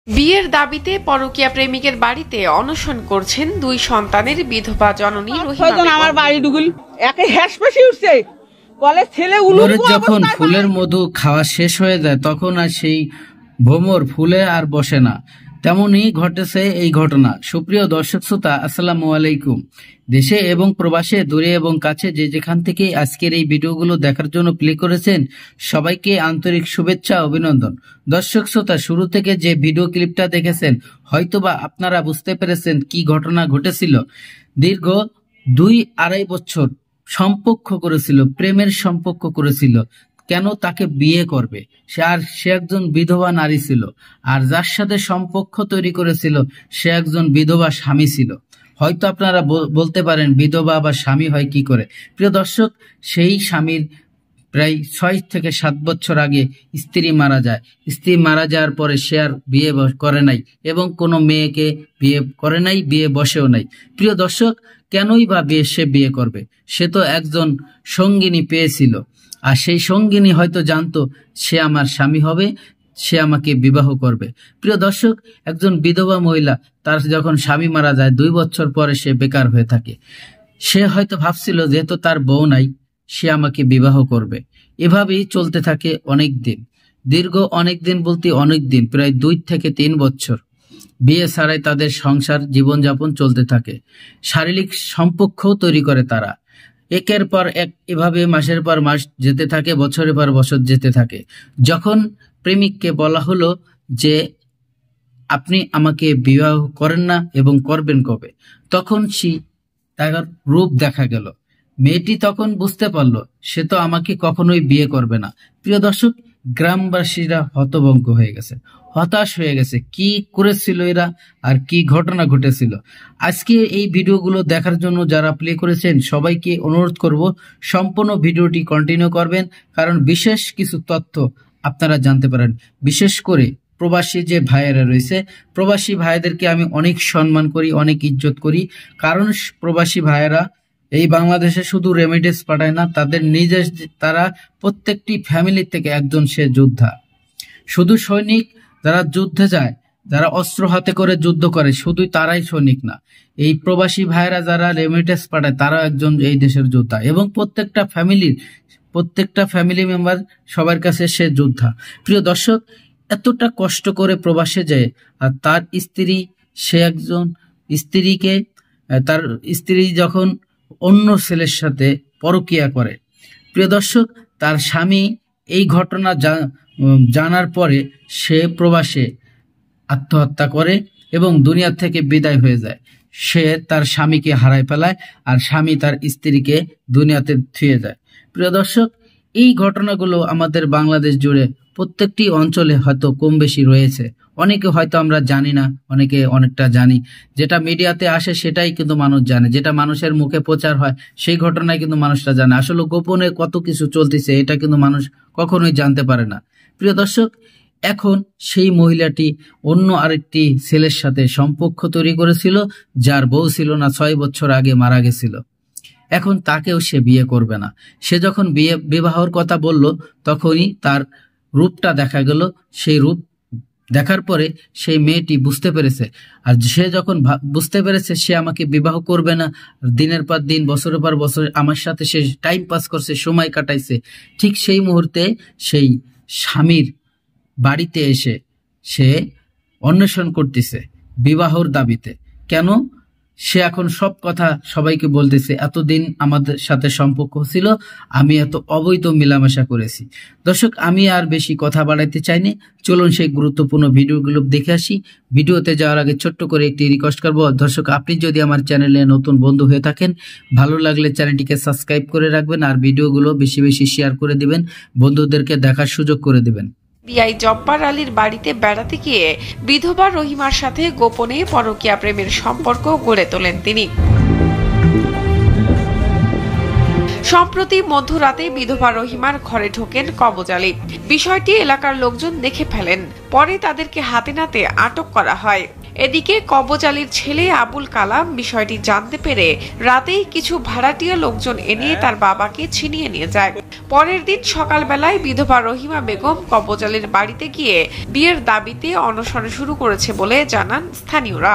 বিয়ের দাবিতে পরকীয়া প্রেমিকের বাড়িতে অনশন করছেন দুই সন্তানের বিধবা জননী রহিমা। আমার বাড়ি ঢুকুল একে হ্যাসপাসি উঠছে বলে ছেলে যখন ফুলের মধু খাওয়া শেষ হয়ে যায় তখন আর সেই ভ্রমর ফুলে আর বসে না। তেমনই ঘটেছে এই ঘটনা। সুপ্রিয় দর্শক শ্রোতা, আসসালামু আলাইকুম। দেশে এবং প্রবাসে, দূরে এবং কাছে যে যেখান থেকে আজকের এই ভিডিওগুলো দেখার জন্য প্লে করেছেন, সবাইকে আন্তরিক শুভেচ্ছা, অভিনন্দন। দর্শক শ্রোতা, শুরু থেকে যে ভিডিও ক্লিপটা দেখেছেন হয়তোবা আপনারা বুঝতে পেরেছেন কি ঘটনা ঘটেছিল। দীর্ঘ 2-2.5 বছর সম্পর্ক করেছিল, প্রেমের সম্পর্ক করেছিল। কেন তাকে বিয়ে করবে? সে একজন বিধবা নারী ছিল, আর যার সাথে সম্পর্ক তৈরি করেছিল সে একজন বিধবা স্বামী ছিল। হয়তো আপনারা বলতে পারেন বিধবা বা স্বামী হয় কি করে। প্রিয় দর্শক, সেই স্বামীর প্রায় 6 থেকে 7 বছর আগে স্ত্রী মারা যায়। স্ত্রী মারা যাওয়ার পরে সে আর বিয়ে করে নাই এবং কোনো মেয়েকে বিয়ে করে নাই, বিয়ে বসেও নাই। প্রিয় দর্শক, কেনই বা সে বিয়ে করবে? সে তো একজন সঙ্গিনী পেয়েছিল, আর সেই সঙ্গিনী হয়তো জানতো সে আমার স্বামী হবে, সে আমাকে বিবাহ করবে। প্রিয় দর্শক, একজন বিধবা মহিলা, তার যখন স্বামী মারা যায় 2 বছর পরে সে বেকার হয়ে থাকে। সে হয়তো ভাবছিল যেহেতু তার বউ নাই, সে আমাকে বিবাহ করবে। এভাবেই চলতে থাকে অনেক দিন, দীর্ঘ অনেক দিন বলতে অনেক দিন, প্রায় 2 থেকে 3 বছর বিয়ে ছাড়াই তাদের সংসার জীবনযাপন চলতে থাকে। শারীরিক সম্পর্কও তৈরি করে তারা। একের পর এক এভাবে মাসের পর মাস যেতে থাকে, বছরের পর বছর যেতে থাকে। যখন প্রেমিককে বলা হলো যে আপনি আমাকে বিবাহ করেন না এবং করবেন কবে, তখন তার রূপ দেখা গেল। মেয়েটি তখন বুঝতে পারলো সে তো আমাকে কখনোই বিয়ে করবে না। প্রিয় দর্শক, গ্রামবাসীরা হতভম্ব হয়ে গেছে, হতাশ হয়ে গেছে। কি করেছিল এরা আর কি ঘটনা ঘটেছিল? আজকে এই ভিডিওগুলো দেখার জন্য যারা প্লে করেছেন সবাইকে অনুরোধ করব সম্পূর্ণ ভিডিওটি কন্টিনিউ করবেন, কারণ বিশেষ কিছু তথ্য আপনারা জানতে পারেন। বিশেষ করে প্রবাসী যে ভাইয়েরা রয়েছে, প্রবাসী ভাইদেরকে আমি অনেক সম্মান করি, অনেক ইজ্জত করি, কারণ প্রবাসী ভাইয়েরা এই বাংলাদেশে শুধু রেমিডেন্স পাঠায় না, তাদের নিজের তারা প্রত্যেকটি ফ্যামিলি থেকে একজন সে যোদ্ধা। শুধু সৈনিক যারা যুদ্ধে যায়, যারা অস্ত্র হাতে করে যুদ্ধ করে, শুধু তারাই সৈনিক না, এই প্রবাসী ভাইয়েরা যারা রেমিডেন্স পাঠায় তারা একজন এই দেশের যোদ্ধা, এবং প্রত্যেকটা ফ্যামিলি মেম্বার সবার কাছে সে যোদ্ধা। প্রিয় দর্শক, এতটা কষ্ট করে প্রবাসে যায়, আর তার স্ত্রী, সে একজন স্ত্রীকে, তার স্ত্রী যখন অন্য ছেলের সাথে পরকীয়া করে, প্রিয় দর্শক, তার স্বামী এই ঘটনা জানার পরে সে প্রবাসে আত্মহত্যা করে এবং দুনিয়া থেকে বিদায় হয়ে যায়। সে তার স্বামীকে হারায় ফেলায়, আর স্বামী তার স্ত্রীকে দুনিয়াতে থুয়ে যায়। প্রিয় দর্শক, এই ঘটনাগুলো আমাদের বাংলাদেশ জুড়ে প্রত্যেকটি অঞ্চলে হয়তো কম বেশি রয়েছে। অনেকে হয়তো আমরা জানি না, অনেকে অনেকটা জানি। যেটা মিডিয়াতে আসে সেটাই কিন্তু মানুষ জানে, যেটা মানুষের মুখে প্রচার হয় সেই ঘটনায় কিন্তু মানুষরা জানে। আসলে গোপনে কত কিছু চলতেছে এটা কিন্তু মানুষ কখনোই জানতে পারে না। প্রিয় দর্শক, এখন সেই মহিলাটি অন্য আরেকটি ছেলের সাথে সম্পর্ক তৈরি করেছিল, যার বউ ছিল না, 6 বছর আগে মারা গেছিল। এখন তাকেও সে বিয়ে করবে না। সে যখন বিবাহর কথা বলল তখনই তার রূপটা দেখা গেল। সেই রূপ দেখার পরে সেই মেয়েটি বুঝতে পেরেছে, আর সে যখন বুঝতে পেরেছে সে আমাকে বিবাহ করবে না, দিনের পর দিন, বছরের পর বছর আমার সাথে সে টাইম পাস করছে, সময় কাটাইছে, ঠিক সেই মুহূর্তে সেই স্বামীর বাড়িতে এসে সে অন্বেষণ করতেছে বিবাহর দাবিতে। কেন? সে এখন সব কথা সবাইকে বলতেছে, এতদিন আমাদের সাথে সম্পর্ক ছিল, আমি এত অবৈধ মেলামেশা করেছি। দর্শক, আমি আর বেশি কথা বাড়াইতে চাইনি, চলুন সেই গুরুত্বপূর্ণ ভিডিওগুলো দেখে আসি। ভিডিওতে যাওয়ার আগে ছোট্ট করে একটি রিকোয়েস্ট করবো, দর্শক, আপনি যদি আমার চ্যানেলে নতুন বন্ধু হয়ে থাকেন, ভালো লাগলে চ্যানেলটিকে সাবস্ক্রাইব করে রাখবেন, আর ভিডিওগুলো বেশি বেশি শেয়ার করে দিবেন, বন্ধুদেরকে দেখার সুযোগ করে দিবেন। বিআই জব্বার আলীর বাড়িতে বেড়াতে গিয়ে বিধবা রহিমার সাথে গোপনে পরকীয়া প্রেমের সম্পর্ক গড়ে তোলেন তিনি। সম্প্রতি মধ্যরাতে বিধবা রহিমার ঘরে ঢোকেন কবজ আলী। বিষয়টি এলাকার লোকজন দেখে ফেলেন, পরে তাদেরকে হাতে নাতে আটক করা হয়। এদিকে কবজ আলীর ছেলে আবুল কালাম বিষয়টি জানতে পেরে রাতেই কিছু ভাড়াটিয়া লোকজন এনে তার বাবাকে ছিনিয়ে নিয়ে যায়। পরের দিন সকালবেলায় বিধবা রহিমা বেগম কবজ আলীর বাড়িতে গিয়ে বিয়ের দাবিতে অনশন শুরু করেছে বলে জানান স্থানীয়রা।